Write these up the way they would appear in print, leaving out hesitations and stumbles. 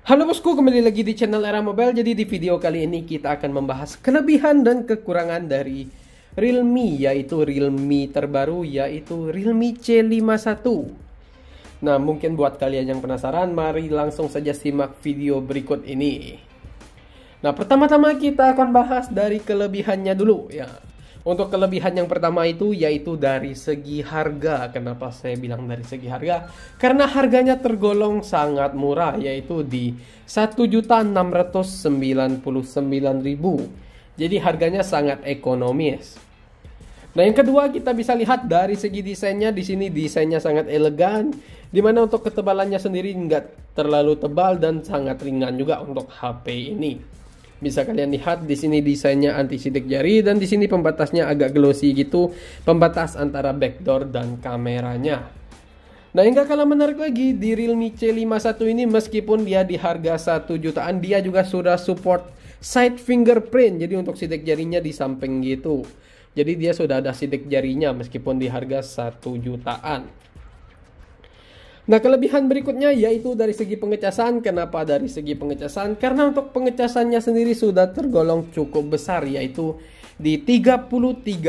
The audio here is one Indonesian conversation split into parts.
Halo bosku, kembali lagi di channel Era Mobile. Jadi di video kali ini kita akan membahas kelebihan dan kekurangan dari Realme, yaitu Realme terbaru, yaitu Realme C51. Nah, mungkin buat kalian yang penasaran, mari langsung saja simak video berikut ini. Nah, pertama-tama kita akan bahas dari kelebihannya dulu ya. Untuk kelebihan yang pertama itu yaitu dari segi harga. Kenapa saya bilang dari segi harga? Karena harganya tergolong sangat murah, yaitu di 1.699.000. Jadi harganya sangat ekonomis. Nah, yang kedua kita bisa lihat dari segi desainnya. Di sini desainnya sangat elegan, dimana untuk ketebalannya sendiri nggak terlalu tebal dan sangat ringan juga untuk HP ini. Bisa kalian lihat di sini desainnya anti sidik jari, dan di sini pembatasnya agak glossy gitu, pembatas antara backdoor dan kameranya. Nah, yang gak kalah menarik lagi di Realme C51 ini, meskipun dia di harga 1 jutaan, dia juga sudah support side fingerprint. Jadi untuk sidik jarinya di samping gitu. Jadi dia sudah ada sidik jarinya meskipun di harga 1 jutaan. Nah, kelebihan berikutnya yaitu dari segi pengecasan. Kenapa dari segi pengecasan? Karena untuk pengecasannya sendiri sudah tergolong cukup besar, yaitu di 33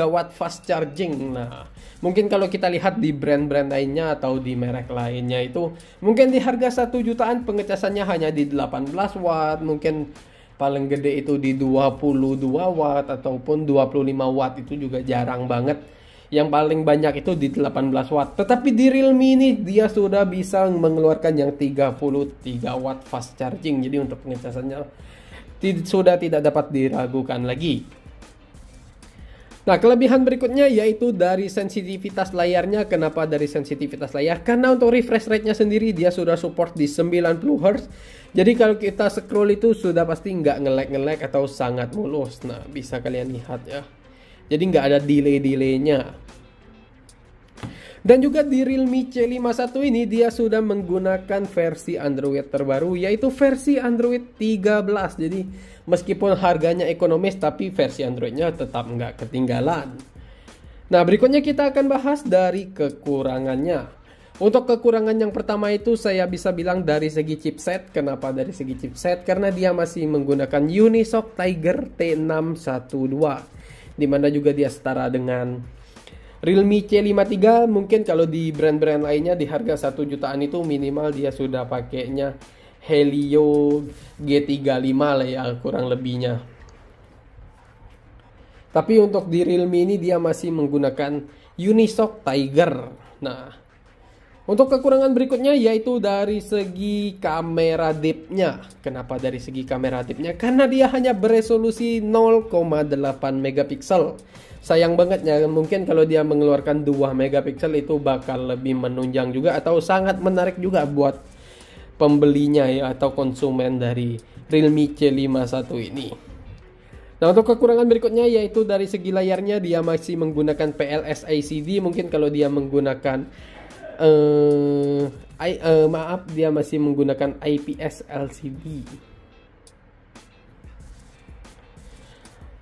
watt fast charging. Nah, mungkin kalau kita lihat di brand-brand lainnya atau di merek lainnya itu, mungkin di harga 1 jutaan pengecasannya hanya di 18 watt, mungkin paling gede itu di 22 watt ataupun 25 watt, itu juga jarang banget. Yang paling banyak itu di 18 watt. Tetapi di Realme ini dia sudah bisa mengeluarkan yang 33 watt fast charging. Jadi untuk pengecasannya sudah tidak dapat diragukan lagi. Nah, kelebihan berikutnya yaitu dari sensitivitas layarnya. Kenapa dari sensitivitas layar? Karena untuk refresh rate-nya sendiri dia sudah support di 90 Hz. Jadi kalau kita scroll itu sudah pasti nggak nge-lag atau sangat mulus. Nah, bisa kalian lihat ya. Jadi nggak ada delay-delaynya. Dan juga di Realme C51 ini dia sudah menggunakan versi Android terbaru, yaitu versi Android 13. Jadi meskipun harganya ekonomis, tapi versi Androidnya tetap nggak ketinggalan. Nah, berikutnya kita akan bahas dari kekurangannya. Untuk kekurangan yang pertama itu saya bisa bilang dari segi chipset. Kenapa dari segi chipset? Karena dia masih menggunakan Unisoc Tiger T612. Dimana juga dia setara dengan Realme C53. Mungkin kalau di brand-brand lainnya di harga 1 jutaan itu minimal dia sudah pakainya Helio G35 lah ya, kurang lebihnya. Tapi untuk di Realme ini dia masih menggunakan Unisoc Tiger. Nah, untuk kekurangan berikutnya yaitu dari segi kamera depth-nya. Kenapa dari segi kamera depth-nya? Karena dia hanya beresolusi 0,8 megapiksel. Sayang banget ya, mungkin kalau dia mengeluarkan 2 megapiksel itu bakal lebih menunjang juga atau sangat menarik juga buat pembelinya ya, atau konsumen dari Realme C51 ini. Nah, untuk kekurangan berikutnya yaitu dari segi layarnya dia masih menggunakan PLS LCD. Mungkin kalau dia menggunakan dia masih menggunakan IPS LCD.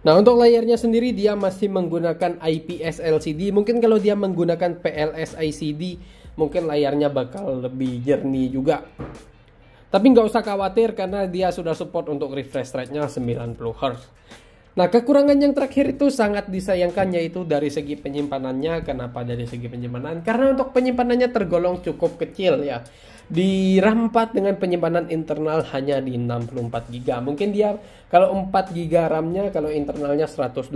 Nah, untuk layarnya sendiri dia masih menggunakan IPS LCD. Mungkin kalau dia menggunakan PLS LCD, mungkin layarnya bakal lebih jernih juga. Tapi nggak usah khawatir karena dia sudah support untuk refresh rate-nya 90 Hz. Nah, kekurangan yang terakhir itu sangat disayangkan, yaitu dari segi penyimpanannya. Kenapa dari segi penyimpanan? Karena untuk penyimpanannya tergolong cukup kecil ya. Di RAM 4 dengan penyimpanan internal hanya di 64 GB. Mungkin dia kalau 4 GB RAM-nya, kalau internalnya 128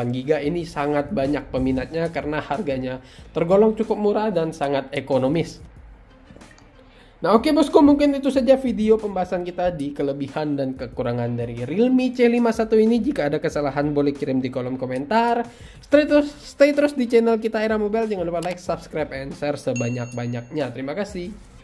GB, ini sangat banyak peminatnya karena harganya tergolong cukup murah dan sangat ekonomis. Nah, oke bosku, mungkin itu saja video pembahasan kita di kelebihan dan kekurangan dari Realme C51 ini. Jika ada kesalahan boleh kirim di kolom komentar. Stay terus di channel kita Era Mobile. Jangan lupa like, subscribe, and share sebanyak-banyaknya. Terima kasih.